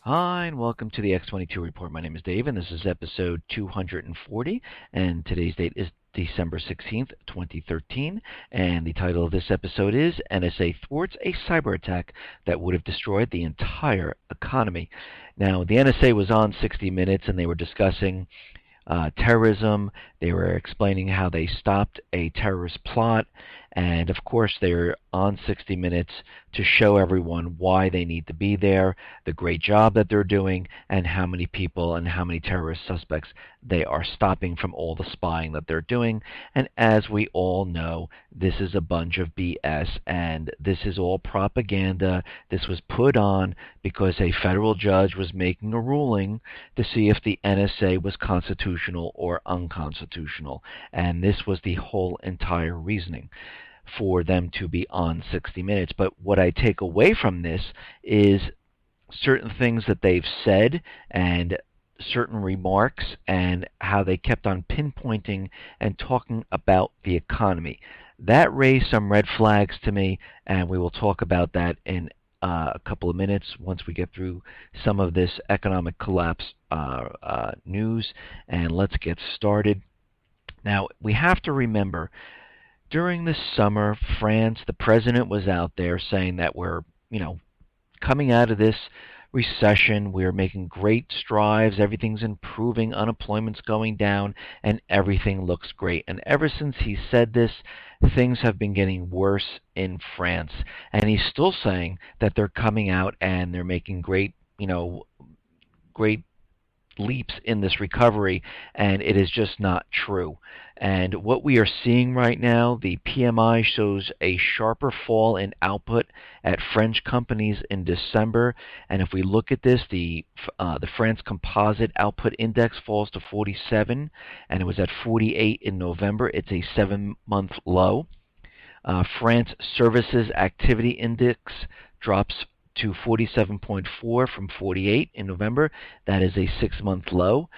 Hi, and welcome to the X22 Report. My name is Dave, and this is episode 240, and today's date is December 16th, 2013, and the title of this episode is NSA Thwarts, a cyber attack that would have destroyed the entire economy. Now, the NSA was on 60 Minutes, and they were discussing terrorism. They were explaining how they stopped a terrorist plot, and of course they're on 60 Minutes to show everyone why they need to be there, the great job that they're doing, and how many people and how many terrorist suspects they are stopping from all the spying that they're doing. And as we all know, this is a bunch of BS, and this is all propaganda. This was put on because a federal judge was making a ruling to see if the NSA was constitutional or unconstitutional, and this was the whole entire reasoning for them to be on 60 Minutes. But what I take away from this is certain things that they've said and certain remarks and how they kept on pinpointing and talking about the economy. That raised some red flags to me, and we will talk about that in a couple of minutes once we get through some of this economic collapse news. And let's get started. Now, we have to remember, during the summer, France, the president was out there saying that we're, coming out of this recession, we're making great strides, everything's improving, unemployment's going down, and everything looks great. And ever since he said this, things have been getting worse in France. And he's still saying that they're coming out and they're making great leaps in this recovery, and it is just not true. And what we are seeing right now, the PMI shows a sharper fall in output at French companies in December. And if we look at this, the France Composite Output Index falls to 47, and it was at 48 in November. It's a 7-month low. France Services Activity Index drops to 47.4 from 48 in November. That is a 6-month low.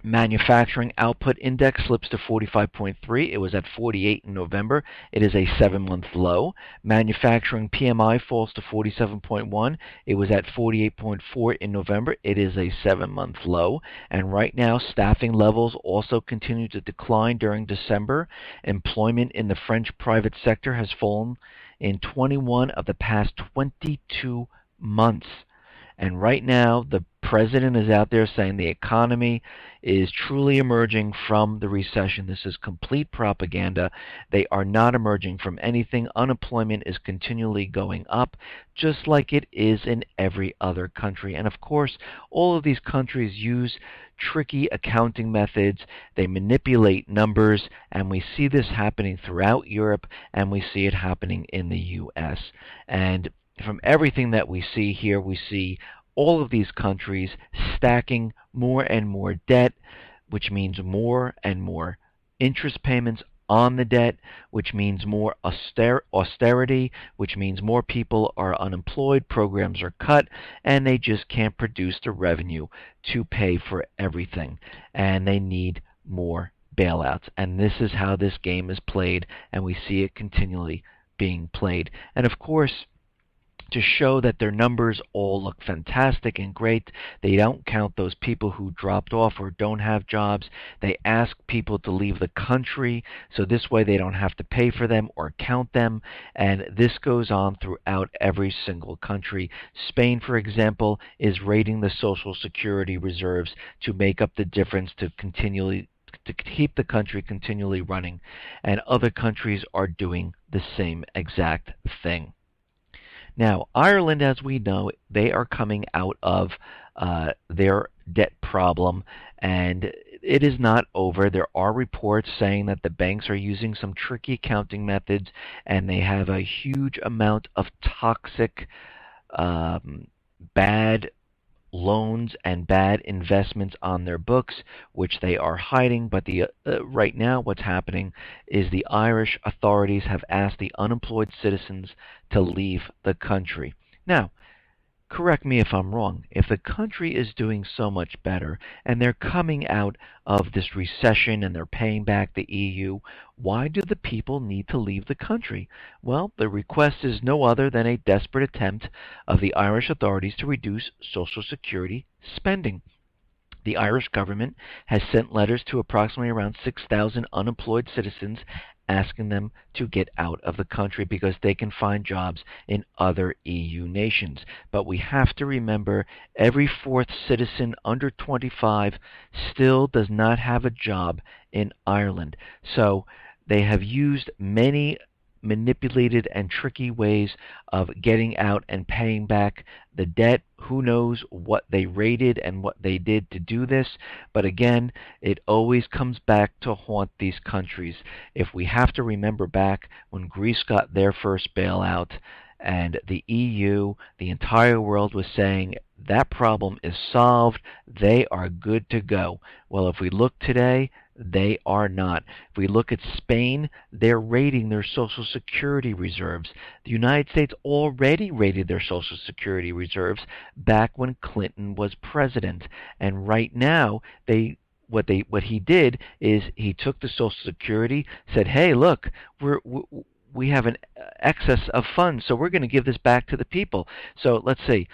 Manufacturing Output Index slips to 45.3. It was at 48 in November. It is a 7-month low. Manufacturing PMI falls to 47.1. It was at 48.4 in November. It is a 7-month low. And right now, staffing levels also continue to decline during December. Employment in the French private sector has fallen in 21 of the past 22 months. And right now, the president is out there saying the economy is truly emerging from the recession. This is complete propaganda. They are not emerging from anything. Unemployment is continually going up, just like it is in every other country. And of course, all of these countries use tricky accounting methods. They manipulate numbers, and we see this happening throughout Europe, and we see it happening in the U.S. And from everything that we see here, we see all of these countries stacking more and more debt, which means more and more interest payments on the debt, which means more austerity, which means more people are unemployed, programs are cut, and they just can't produce the revenue to pay for everything. And they need more bailouts. And this is how this game is played, and we see it continually being played. And of course, to show that their numbers all look fantastic and great, they don't count those people who dropped off or don't have jobs. They ask people to leave the country, so this way they don't have to pay for them or count them. And this goes on throughout every single country. Spain, for example, is raiding the Social Security reserves to make up the difference to keep the country continually running. And other countries are doing the same exact thing. Now, Ireland, as we know, they are coming out of their debt problem, and it is not over. There are reports saying that the banks are using some tricky accounting methods, and they have a huge amount of toxic, bad loans and bad investments on their books, which they are hiding. But right now what's happening is the Irish authorities have asked the unemployed citizens to leave the country. Now, correct me if I'm wrong, if the country is doing so much better and they're coming out of this recession and they're paying back the EU, why do the people need to leave the country? Well, the request is no other than a desperate attempt of the Irish authorities to reduce Social Security spending. The Irish government has sent letters to approximately around 6,000 unemployed citizens asking them to get out of the country because they can find jobs in other EU nations. But we have to remember every fourth citizen under 25 still does not have a job in Ireland. So they have used many manipulated and tricky ways of getting out and paying back the debt. Who knows what they rated and what they did to do this, but again, it always comes back to haunt these countries. If we have to remember back when Greece got their first bailout and the EU, the entire world was saying that problem is solved, they are good to go. Well, if we look today, they are not. If we look at Spain, they're rating their Social Security reserves. The United States already rated their Social Security reserves back when Clinton was president. And right now, what he did is he took the Social Security, said, "Hey, look, we have an excess of funds, so we're going to give this back to the people." So let's see.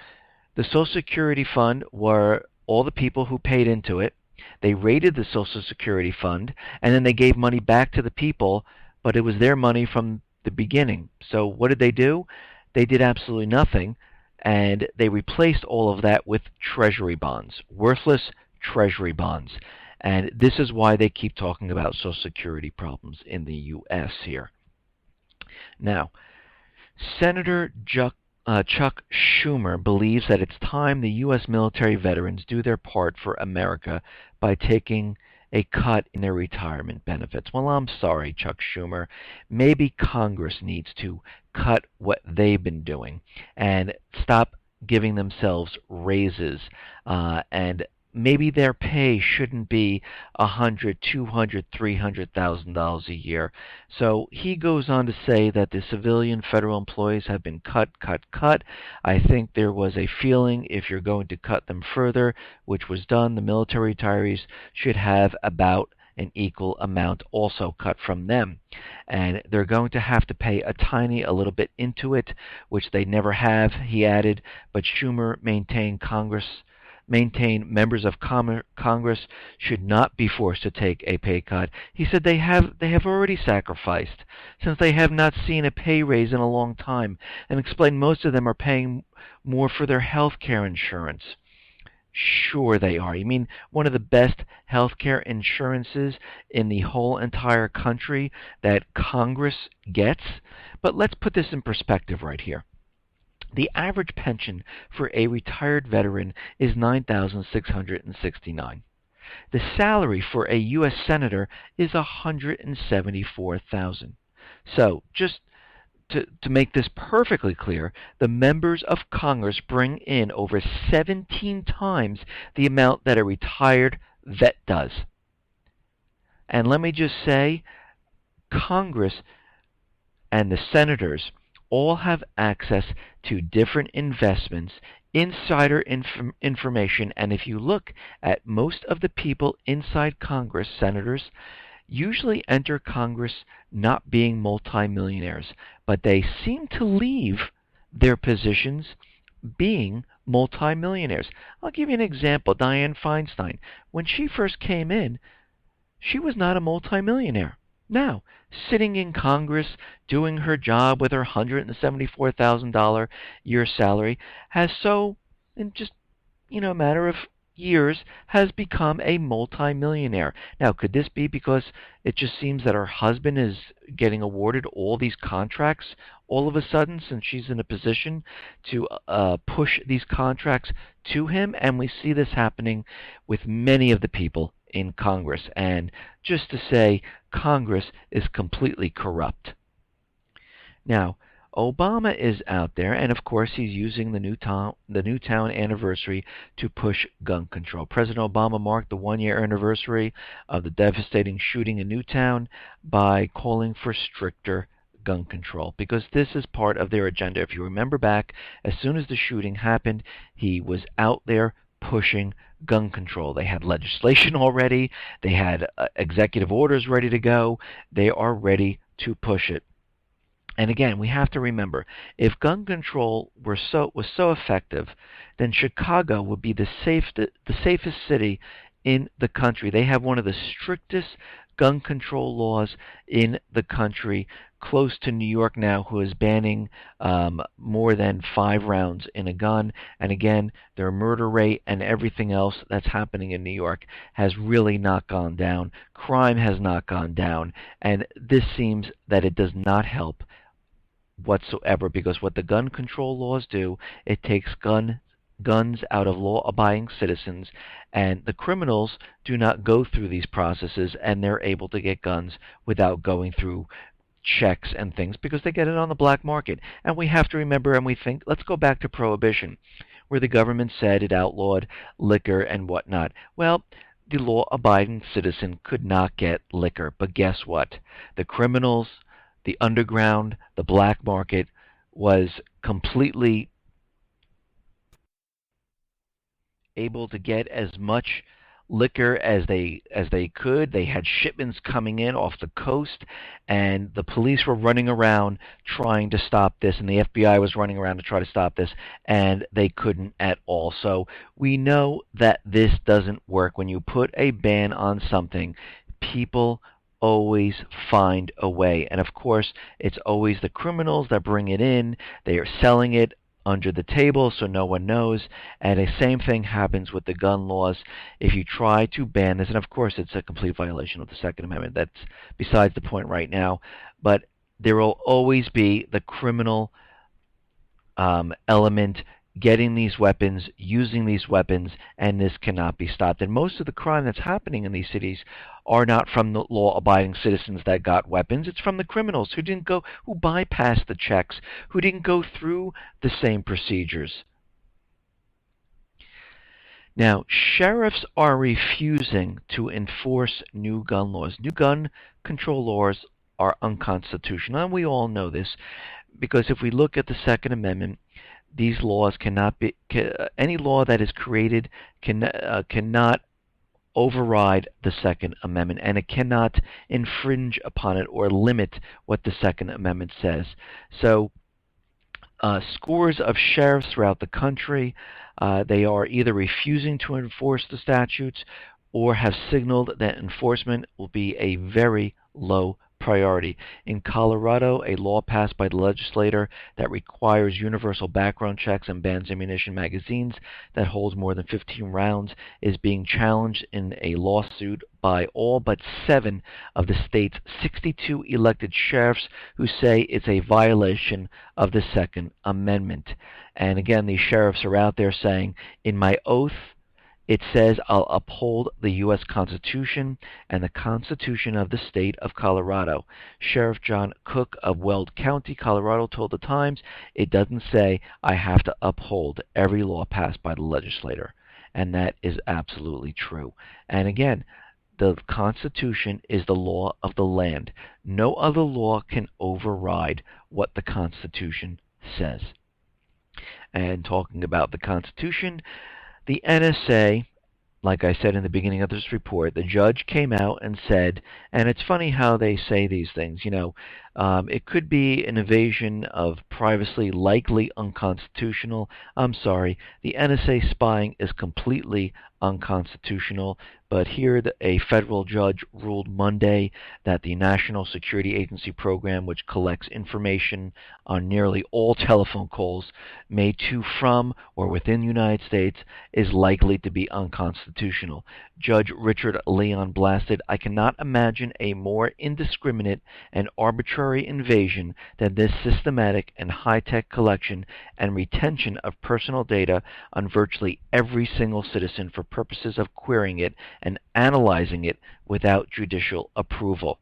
The Social Security fund were all the people who paid into it. They raided the Social Security fund, and then they gave money back to the people, but it was their money from the beginning. So what did they do? They did absolutely nothing, and they replaced all of that with treasury bonds, worthless treasury bonds. And this is why they keep talking about Social Security problems in the U.S. here. Now, Senator Chuck Schumer believes that it's time the U.S. military veterans do their part for America by taking a cut in their retirement benefits. Well, I'm sorry, Chuck Schumer. Maybe Congress needs to cut what they've been doing and stop giving themselves raises and maybe their pay shouldn't be $100, $200, $300,000 a year. So he goes on to say that the civilian federal employees have been cut. I think there was a feeling if you're going to cut them further, which was done, the military retirees should have about an equal amount also cut from them. And they're going to have to pay a little bit into it, which they never have, he added. But Schumer maintained members of Congress should not be forced to take a pay cut. He said they have already sacrificed, since they have not seen a pay raise in a long time, and explained most of them are paying more for their health care insurance. Sure they are. You mean one of the best health care insurances in the whole entire country that Congress gets? But let's put this in perspective right here. The average pension for a retired veteran is $9,669. The salary for a U.S. senator is $174,000. So, just to make this perfectly clear, the members of Congress bring in over 17 times the amount that a retired vet does. And let me just say, Congress and the senators all have access to different investments, insider information, and if you look at most of the people inside Congress, senators, usually enter Congress not being multimillionaires, but they seem to leave their positions being multimillionaires. I'll give you an example. Dianne Feinstein, when she first came in, she was not a multimillionaire. Now, sitting in Congress, doing her job with her $174,000 year salary, has in just a matter of years, has become a multimillionaire. Now, could this be because it just seems that her husband is getting awarded all these contracts all of a sudden, since she's in a position to push these contracts to him? And we see this happening with many of the people in Congress. And just to say, Congress is completely corrupt. Now, Obama is out there, and of course he's using the Newtown anniversary to push gun control. President Obama marked the one-year anniversary of the devastating shooting in Newtown by calling for stricter gun control, because this is part of their agenda. If you remember back, as soon as the shooting happened, he was out there pushing gun control. They had legislation already. They had executive orders ready to go. They are ready to push it. And again, we have to remember, if gun control was so effective, then Chicago would be the safest city in the country. They have one of the strictest gun control laws in the country, close to New York now, who is banning more than 5 rounds in a gun. And again, their murder rate and everything else that's happening in New York has really not gone down. Crime has not gone down. And this seems that it does not help whatsoever, because what the gun control laws do, it takes guns out of law-abiding citizens, and the criminals do not go through these processes, and they're able to get guns without going through checks and things, because they get it on the black market. And we have to remember, and we think, let's go back to Prohibition, where the government said it outlawed liquor and whatnot. Well, the law-abiding citizen could not get liquor, but guess what? The criminals, the underground, the black market was completely able to get as much liquor as they could. They had shipments coming in off the coast, and the police were running around trying to stop this, and the FBI was running around to try to stop this, and they couldn't at all. So we know that this doesn't work. When you put a ban on something, people always find a way. And of course, it's always the criminals that bring it in. They are selling it under the table so no one knows. And the same thing happens with the gun laws. If you try to ban this, and of course it's a complete violation of the Second Amendment, that's besides the point right now, but there will always be the criminal element getting these weapons, using these weapons, and this cannot be stopped. And most of the crime that's happening in these cities are not from the law-abiding citizens that got weapons. It's from the criminals who bypassed the checks, who didn't go through the same procedures. Now, sheriffs are refusing to enforce new gun laws. New gun control laws are unconstitutional, and we all know this, because if we look at the Second Amendment, these laws cannot be, any law that is created cannot override the Second Amendment, and it cannot infringe upon it or limit what the Second Amendment says. So scores of sheriffs throughout the country, they are either refusing to enforce the statutes or have signaled that enforcement will be a very low priority. In Colorado, a law passed by the legislature that requires universal background checks and bans ammunition magazines that holds more than 15 rounds is being challenged in a lawsuit by all but 7 of the state's 62 elected sheriffs, who say it's a violation of the Second Amendment. And again, these sheriffs are out there saying, in my oath, it says I'll uphold the U.S. Constitution and the Constitution of the state of Colorado. Sheriff John Cook of Weld County, Colorado, told the Times, it doesn't say I have to uphold every law passed by the legislature. And that is absolutely true. And again, the Constitution is the law of the land. No other law can override what the Constitution says. And talking about the Constitution, the NSA, like I said in the beginning of this report, the judge came out and said, and it's funny how they say these things, it could be an invasion of privacy, likely unconstitutional. I'm sorry, the NSA spying is completely unconstitutional, but here a federal judge ruled Monday that the National Security Agency program, which collects information on nearly all telephone calls made to, from, or within the United States, is likely to be unconstitutional. Judge Richard Leon blasted, I cannot imagine a more indiscriminate and arbitrary invasion than this systematic and high-tech collection and retention of personal data on virtually every single citizen for purposes of querying it and analyzing it without judicial approval.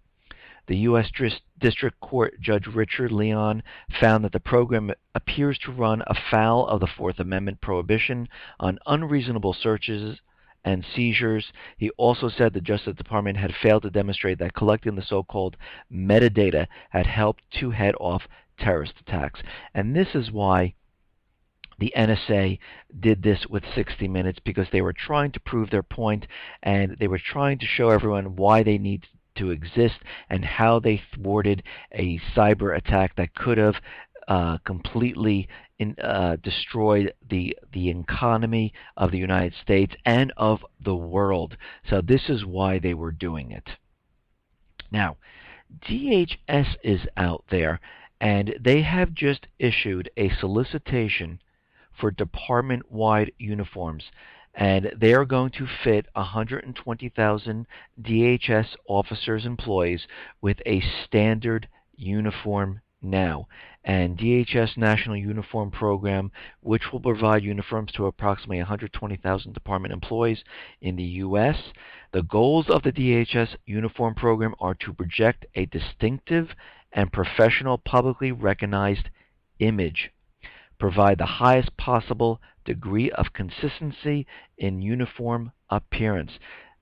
The U.S. District Court Judge Richard Leon found that the program appears to run afoul of the Fourth Amendment prohibition on unreasonable searches and seizures. He also said the Justice Department had failed to demonstrate that collecting the so-called metadata had helped to head off terrorist attacks. And this is why the NSA did this with 60 Minutes, because they were trying to prove their point, and they were trying to show everyone why they need to exist and how they thwarted a cyber attack that could have completely destroyed the economy of the United States and of the world. So this is why they were doing it. Now, DHS is out there, and they have just issued a solicitation for department-wide uniforms, and they are going to fit 120,000 DHS officers employees with a standard uniform now. And DHS National Uniform Program, which will provide uniforms to approximately 120,000 department employees in the U.S. The goals of the DHS Uniform Program are to project a distinctive and professional, publicly recognized image, provide the highest possible degree of consistency in uniform appearance.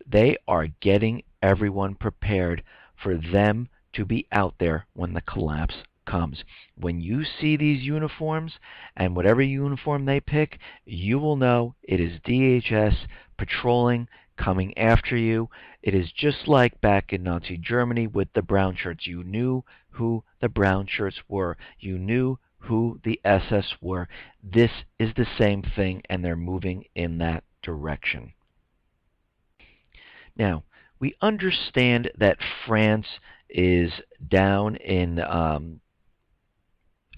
They are getting everyone prepared for them to be out there when the collapse comes. When you see these uniforms, and whatever uniform they pick, you will know it is DHS patrolling, coming after you. It is just like back in Nazi Germany with the brown shirts. You knew who the brown shirts were. You knew who the SS were. This is the same thing, and they're moving in that direction. Now, we understand that France is down in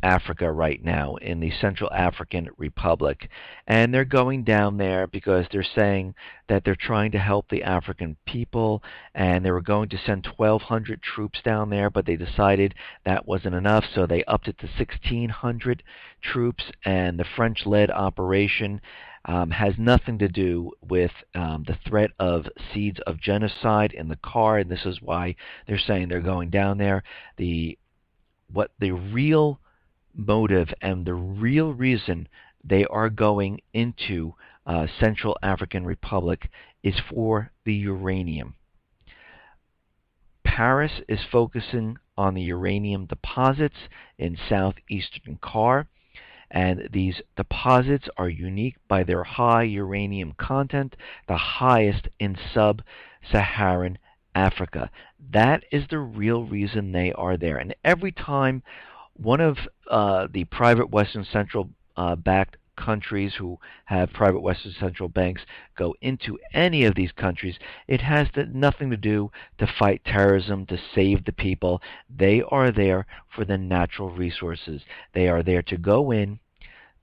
Africa right now, in the Central African Republic, and they're going down there because they're saying that they're trying to help the African people, and they were going to send 1,200 troops down there, but they decided that wasn't enough, so they upped it to 1,600 troops. And the French-led operation has nothing to do with the threat of seeds of genocide in the car, and this is why they're saying they're going down there. What the real motive and the real reason they are going into Central African Republic is for the uranium. Paris is focusing on the uranium deposits in southeastern Car, and these deposits are unique by their high uranium content, the highest in sub-Saharan Africa. That is the real reason they are there. And every time one of the private Western Central backed countries who have private Western Central banks go into any of these countries, it has nothing to do to fight terrorism, to save the people. They are there for the natural resources. They are there to go in,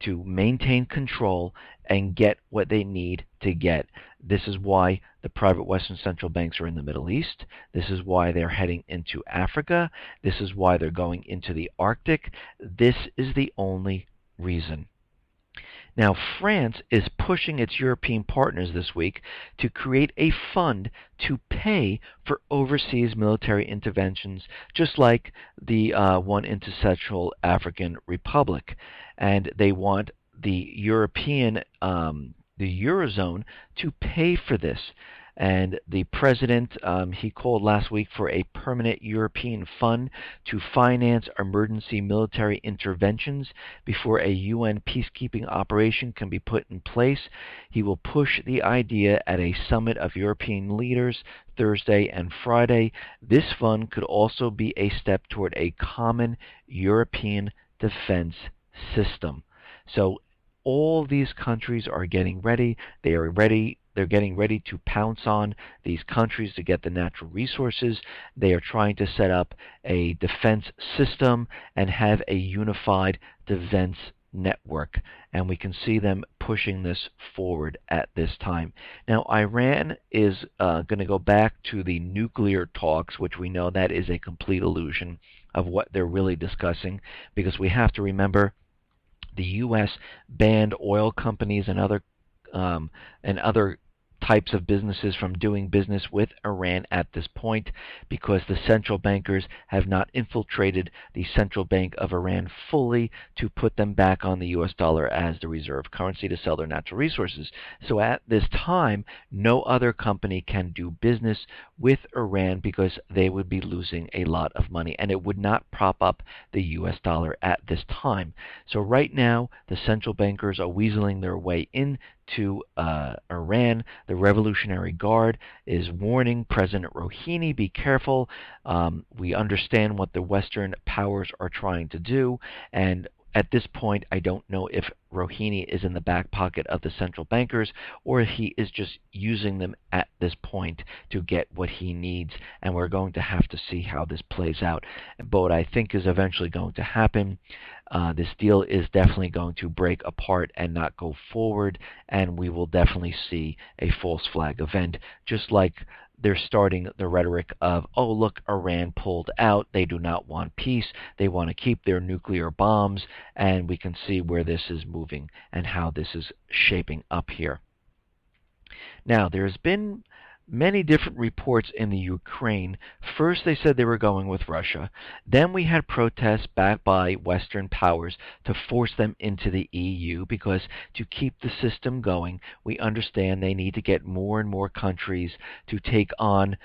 to maintain control, and get what they need to get. This is why the private Western Central banks are in the Middle East. This is why they're heading into Africa. This is why they're going into the Arctic. This is the only reason. Now, France is pushing its European partners this week to create a fund to pay for overseas military interventions, just like the one into Central African Republic. And they want the the Eurozone to pay for this. And the president, he called last week for a permanent European fund to finance emergency military interventions before a UN peacekeeping operation can be put in place. He will push the idea at a summit of European leaders Thursday and Friday. This fund could also be a step toward a common European defense system. So all these countries are getting ready. They are ready. They're getting ready to pounce on these countries to get the natural resources. They are trying to set up a defense system and have a unified defense network. And we can see them pushing this forward at this time. Now, Iran is going to go back to the nuclear talks, which we know that is a complete illusion of what they're really discussing, because we have to remember the U.S. banned oil companies and other types of businesses from doing business with Iran at this point, because the central bankers have not infiltrated the central bank of Iran fully to put them back on the US dollar as the reserve currency to sell their natural resources. So at this time, no other company can do business with Iran because they would be losing a lot of money, and it would not prop up the US dollar at this time. So right now, the central bankers are weaseling their way into Iran. The Revolutionary Guard is warning President Rouhani, be careful. We understand what the Western powers are trying to do, and at this point, I don't know if Rouhani is in the back pocket of the central bankers or if he is just using them at this point to get what he needs, and we're going to have to see how this plays out. But what I think is eventually going to happen, this deal is definitely going to break apart and not go forward, and we will definitely see a false flag event, just like they're starting the rhetoric of, oh, look, Iran pulled out. They do not want peace. They want to keep their nuclear bombs. And we can see where this is moving and how this is shaping up here. Now, there's been many different reports in the Ukraine. First, they said they were going with Russia. Then we had protests backed by Western powers to force them into the EU, because to keep the system going, we understand they need to get more and more countries to take on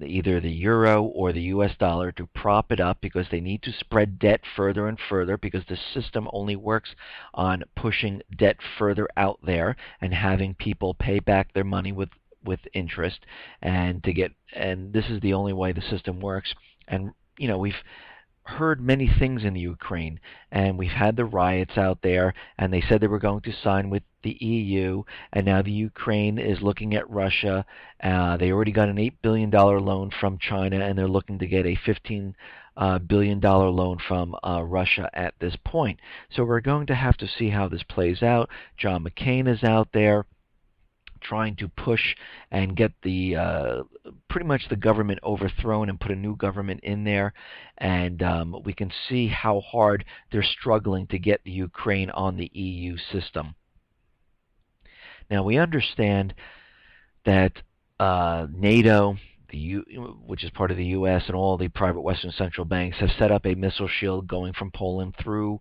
either the euro or the US dollar to prop it up, because they need to spread debt further and further, because the system only works on pushing debt further out there and having people pay back their money with interest, and this is the only way the system works. And we've heard many things in the Ukraine, and we've had the riots out there, and they said they were going to sign with the EU, and now the Ukraine is looking at Russia. They already got an $8 billion loan from China, and they're looking to get a $15 billion loan from Russia at this point. So we're going to have to see how this plays out. John McCain is out there trying to push and get the pretty much the government overthrown and put a new government in there, and we can see how hard they're struggling to get the Ukraine on the EU system. Now we understand that NATO, which is part of the U.S., and all the private Western central banks have set up a missile shield going from Poland through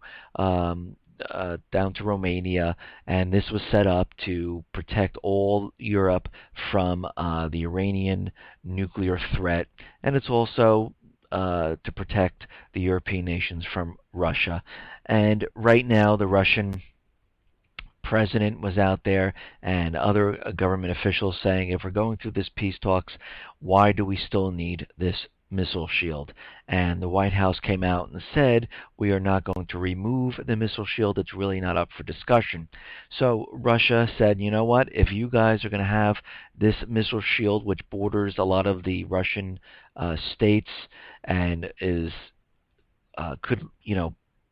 down to Romania, and this was set up to protect all Europe from the Iranian nuclear threat, and it's also to protect the European nations from Russia. And right now, the Russian president was out there and other government officials saying, if we're going through this peace talks, why do we still need this missile shield? And the White House came out and said, we are not going to remove the missile shield. It's really not up for discussion. So Russia said, you know what, if you guys are going to have this missile shield, which borders a lot of the Russian states and could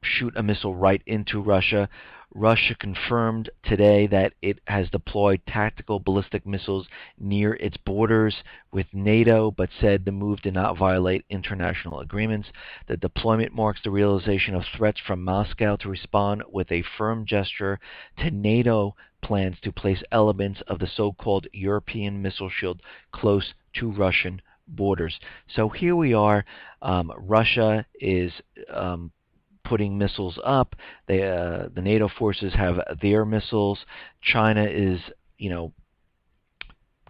shoot a missile right into Russia. Russia confirmed today that it has deployed tactical ballistic missiles near its borders with NATO, but said the move did not violate international agreements. The deployment marks the realization of threats from Moscow to respond with a firm gesture to NATO plans to place elements of the so-called European missile shield close to Russian borders. So here we are. Russia is putting missiles up. The NATO forces have their missiles. China is,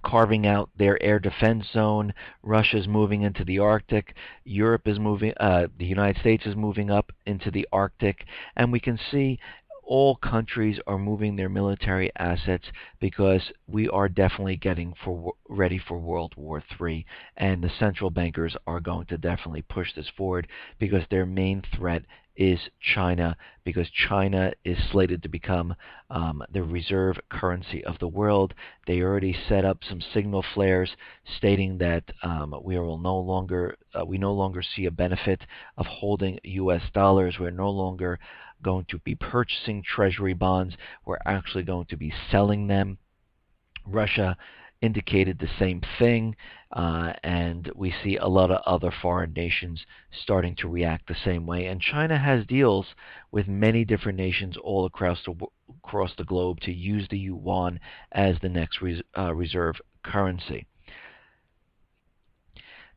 carving out their air defense zone. Russia's moving into the Arctic. Europe is moving. The United States is moving up into the Arctic, and we can see all countries are moving their military assets because we are definitely getting ready for World War III, and the central bankers are going to definitely push this forward because their main threat is China, because China is slated to become the reserve currency of the world. They already set up some signal flares stating that we no longer see a benefit of holding U.S. dollars. We're no longer going to be purchasing treasury bonds. We're actually going to be selling them. Russia indicated the same thing, and we see a lot of other foreign nations starting to react the same way. And China has deals with many different nations all across the globe to use the yuan as the next reserve currency.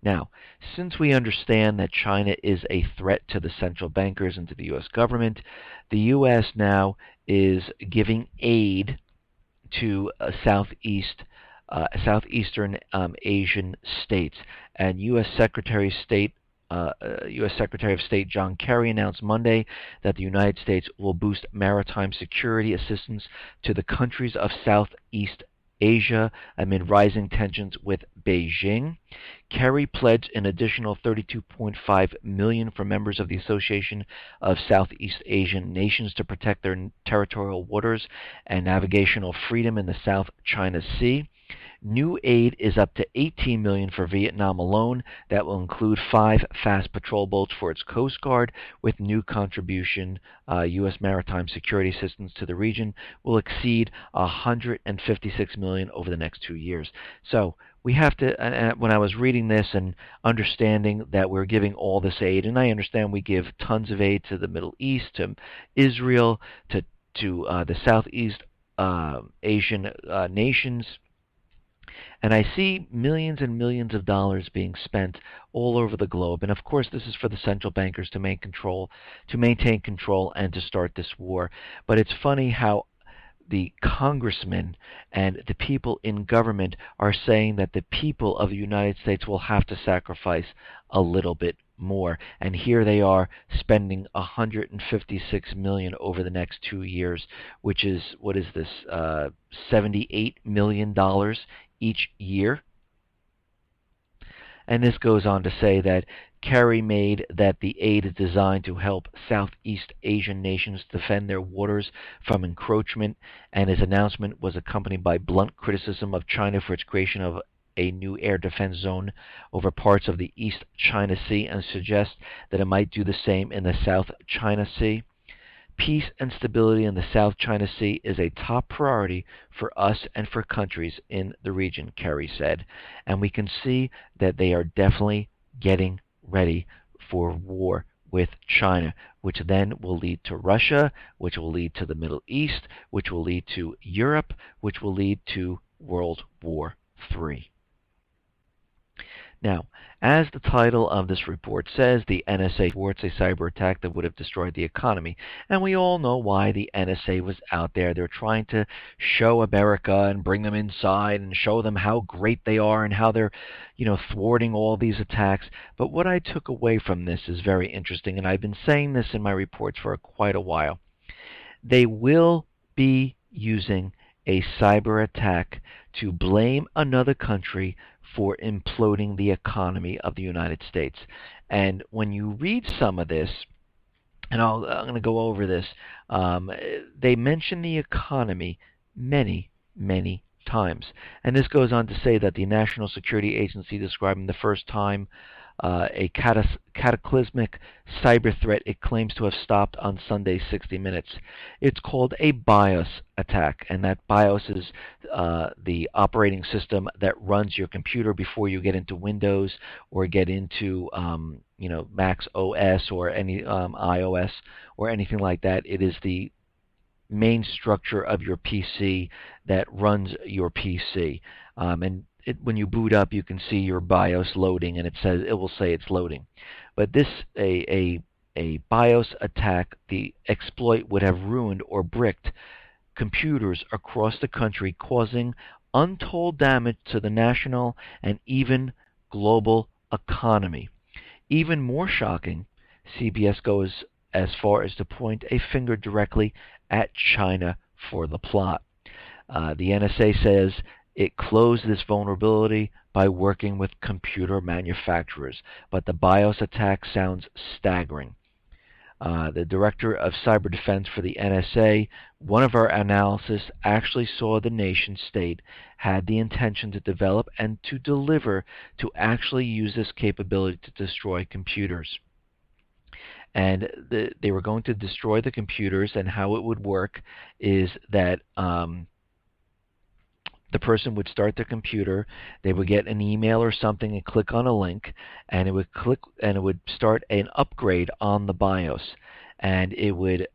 Now, since we understand that China is a threat to the central bankers and to the U.S. government, the U.S. now is giving aid to southeastern Asian states. And U.S. Secretary of State John Kerry announced Monday that the United States will boost maritime security assistance to the countries of Southeast Asia amid rising tensions with Beijing. Kerry pledged an additional $32.5 million for members of the Association of Southeast Asian Nations to protect their territorial waters and navigational freedom in the South China Sea. New aid is up to $18 million for Vietnam alone. That will include 5 fast patrol boats for its Coast Guard. With new contribution, U.S. maritime security assistance to the region will exceed $156 million over the next 2 years. So we have to, when I was reading this and understanding that we're giving all this aid, and I understand we give tons of aid to the Middle East, to Israel, to the Southeast Asian nations, and I see millions and millions of dollars being spent all over the globe. And of course, this is for the central bankers to maintain control and to start this war. But it's funny how the congressmen and the people in government are saying that the people of the United States will have to sacrifice a little bit more. And here they are spending $156 million over the next 2 years, which is, what is this, $78 million each year. And this goes on to say that Kerry made that the aid is designed to help Southeast Asian nations defend their waters from encroachment, and his announcement was accompanied by blunt criticism of China for its creation of a new air defense zone over parts of the East China Sea, and suggests that it might do the same in the South China Sea. Peace and stability in the South China Sea is a top priority for us and for countries in the region, Kerry said. And we can see that they are definitely getting ready for war with China, which then will lead to Russia, which will lead to the Middle East, which will lead to Europe, which will lead to World War III. Now, as the title of this report says, the NSA thwarts a cyber attack that would have destroyed the economy. And we all know why the NSA was out there. They're trying to show America and bring them inside and show them how great they are and how they're, thwarting all these attacks. But what I took away from this is very interesting, and I've been saying this in my reports for quite a while. They will be using a cyber attack to blame another country for imploding the economy of the United States. And when you read some of this, and I'm going to go over this, they mention the economy many, many times. And this goes on to say that the National Security Agency, describing the first time a cataclysmic cyber threat it claims to have stopped on Sunday's 60 Minutes. It's called a BIOS attack, and that BIOS is the operating system that runs your computer before you get into Windows or get into Mac OS or any iOS or anything like that. It is the main structure of your PC that runs your PC, when you boot up, you can see your BIOS loading, and it will say it's loading. But this a BIOS attack, the exploit would have ruined or bricked computers across the country, causing untold damage to the national and even global economy. Even more shocking, CBS goes as far as to point a finger directly at China for the plot. The NSA says it closed this vulnerability by working with computer manufacturers, but the BIOS attack sounds staggering. The director of cyber defense for the NSA, one of our analysis actually saw the nation state had the intention to develop and to deliver to actually use this capability to destroy computers. And they were going to destroy the computers, and how it would work is that the person would start their computer, they would get an email or something and click on a link, and it would start an upgrade on the BIOS, and it would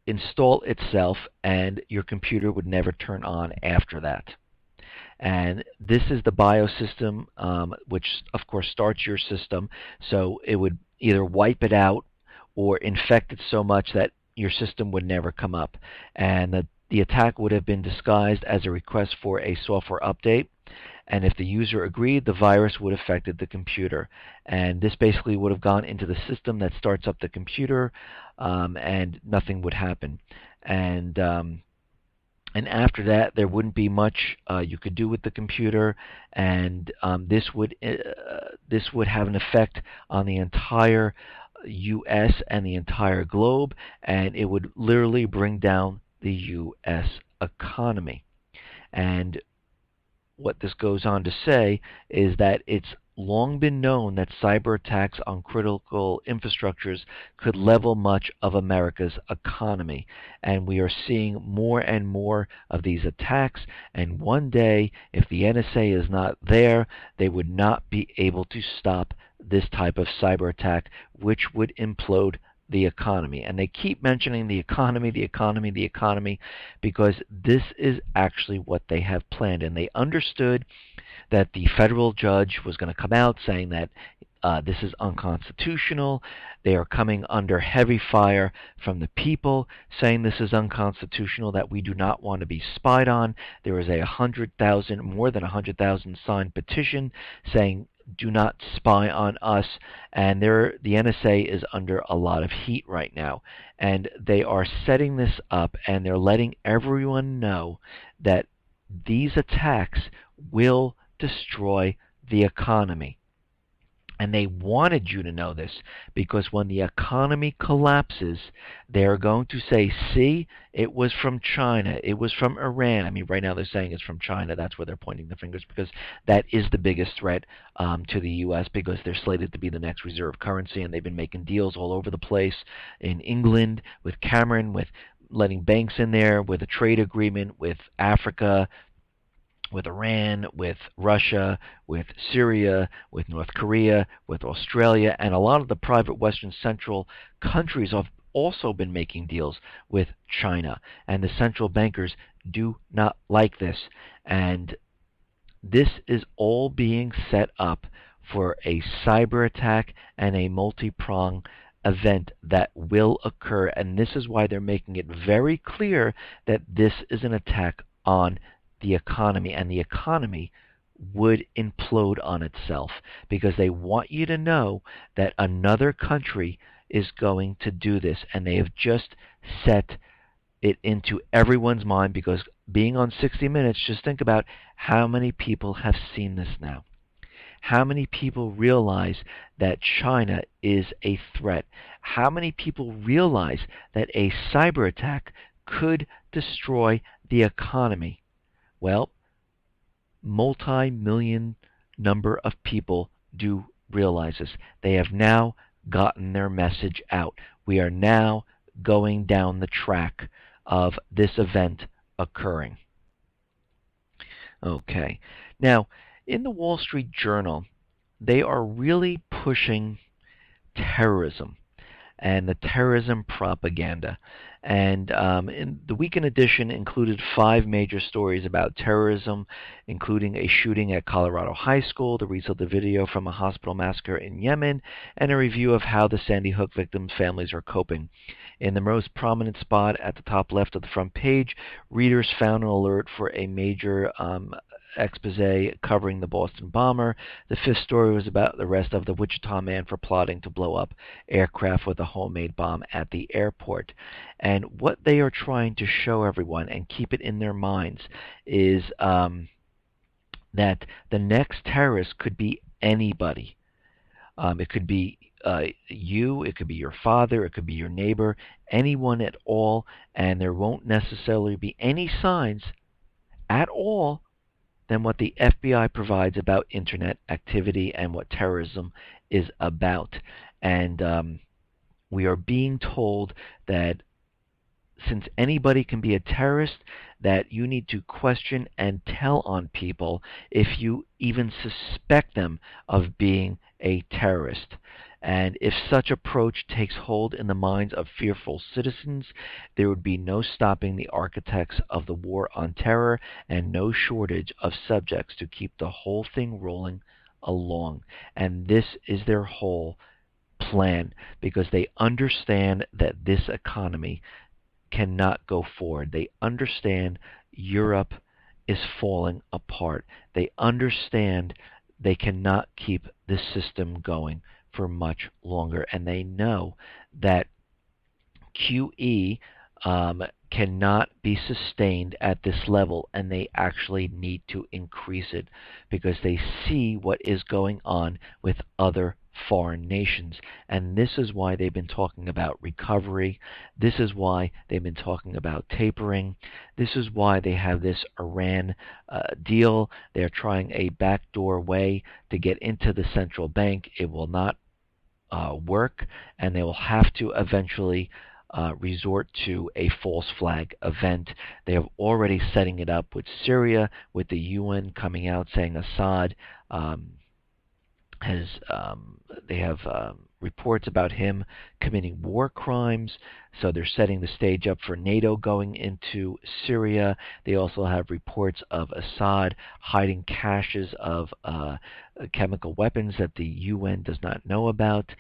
install itself, and your computer would never turn on after that. And this is the BIOS system, which of course starts your system, so it would either wipe it out or infect it so much that your system would never come up. And the attack would have been disguised as a request for a software update, and if the user agreed, the virus would have affected the computer. And this basically would have gone into the system that starts up the computer, and nothing would happen. And after that, there wouldn't be much you could do with the computer, and this would have an effect on the entire U.S. and the entire globe, and it would literally bring down the U.S. economy. And what this goes on to say is that it's long been known that cyber attacks on critical infrastructures could level much of America's economy. And we are seeing more and more of these attacks. And one day, if the NSA is not there, they would not be able to stop this type of cyber attack, which would implode the economy. And they keep mentioning the economy, the economy, the economy, because this is actually what they have planned. And they understood that the federal judge was going to come out saying that this is unconstitutional. They are coming under heavy fire from the people saying this is unconstitutional, that we do not want to be spied on. There is more than 100,000 signed petition saying do not spy on us, and the NSA is under a lot of heat right now, and they are setting this up, and they're letting everyone know that these attacks will destroy the economy. And they wanted you to know this, because when the economy collapses, they're going to say, see, it was from China, it was from Iran. I mean, right now they're saying it's from China. That's where they're pointing the fingers, because that is the biggest threat to the U.S., because they're slated to be the next reserve currency, and they've been making deals all over the place in England with Cameron, with letting banks in there, with a trade agreement with Africa, with Iran, with Russia, with Syria, with North Korea, with Australia, and a lot of the private Western Central countries have also been making deals with China. And the central bankers do not like this. And this is all being set up for a cyber attack and a multi-pronged event that will occur. And this is why they're making it very clear that this is an attack on the economy, and the economy would implode on itself, because they want you to know that another country is going to do this, and they have just set it into everyone's mind. Because being on 60 Minutes, just think about how many people have seen this now. How many people realize that China is a threat? How many people realize that a cyber attack could destroy the economy? Well, multi-million number of people do realize this. They have now gotten their message out. We are now going down the track of this event occurring. Okay. Now, in the Wall Street Journal, they are really pushing terrorism and the terrorism propaganda. And in the weekend edition included 5 major stories about terrorism, including a shooting at Colorado High School, the result of the video from a hospital massacre in Yemen, and a review of how the Sandy Hook victims' families are coping. In the most prominent spot at the top left of the front page, readers found an alert for a major expose covering the Boston bomber. The 5th story was about the arrest of the Wichita man for plotting to blow up aircraft with a homemade bomb at the airport. And what they are trying to show everyone and keep it in their minds is that the next terrorist could be anybody. It could be you, it could be your father, it could be your neighbor, anyone at all, and there won't necessarily be any signs at all than what the FBI provides about internet activity and what terrorism is about. And we are being told that since anybody can be a terrorist, that you need to question and tell on people if you even suspect them of being a terrorist. And if such approach takes hold in the minds of fearful citizens, there would be no stopping the architects of the war on terror and no shortage of subjects to keep the whole thing rolling along. And this is their whole plan, because they understand that this economy cannot go forward. They understand Europe is falling apart. They understand they cannot keep this system going for much longer. And they know that QE cannot be sustained at this level, and they actually need to increase it because they see what is going on with other foreign nations. And this is why they've been talking about recovery. This is why they've been talking about tapering. This is why they have this Iran deal. They're trying a backdoor way to get into the central bank. It will not work, and they will have to eventually resort to a false flag event. They are already setting it up with Syria, with the UN coming out saying Assad they have reports about him committing war crimes, so they're setting the stage up for NATO going into Syria. They also have reports of Assad hiding caches of chemical weapons that the UN does not know about.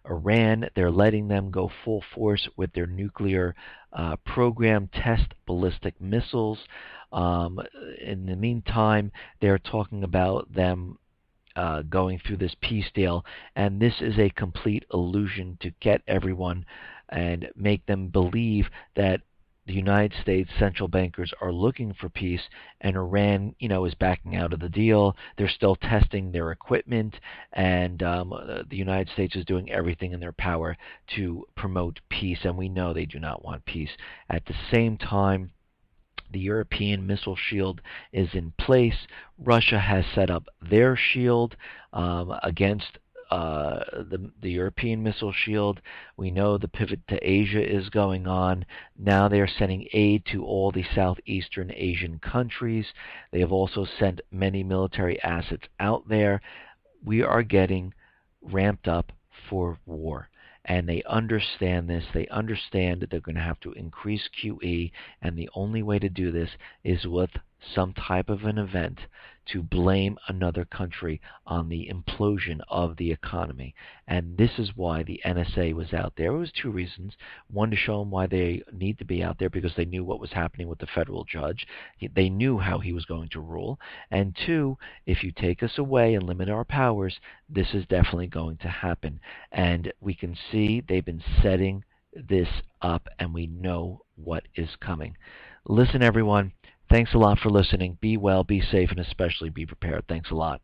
Iran, they're letting them go full force with their nuclear program, test ballistic missiles. In the meantime, they're talking about them going through this peace deal, and this is a complete illusion to get everyone and make them believe that the United States central bankers are looking for peace, and Iran, is backing out of the deal. They're still testing their equipment, and the United States is doing everything in their power to promote peace, and we know they do not want peace. At the same time, the European missile shield is in place. Russia has set up their shield against the European missile shield. We know the pivot to Asia is going on. Now they are sending aid to all the southeastern Asian countries. They have also sent many military assets out there. We are getting ramped up for war. And they understand this. They understand that they're going to have to increase QE, and the only way to do this is with some type of an event to blame another country on the implosion of the economy. And this is why the NSA was out there. It was two reasons. One, to show them why they need to be out there, because they knew what was happening with the federal judge. They knew how he was going to rule. And two, if you take us away and limit our powers, this is definitely going to happen. And we can see they've been setting this up, and we know what is coming. Listen, everyone. Thanks a lot for listening. Be well, be safe, and especially be prepared. Thanks a lot.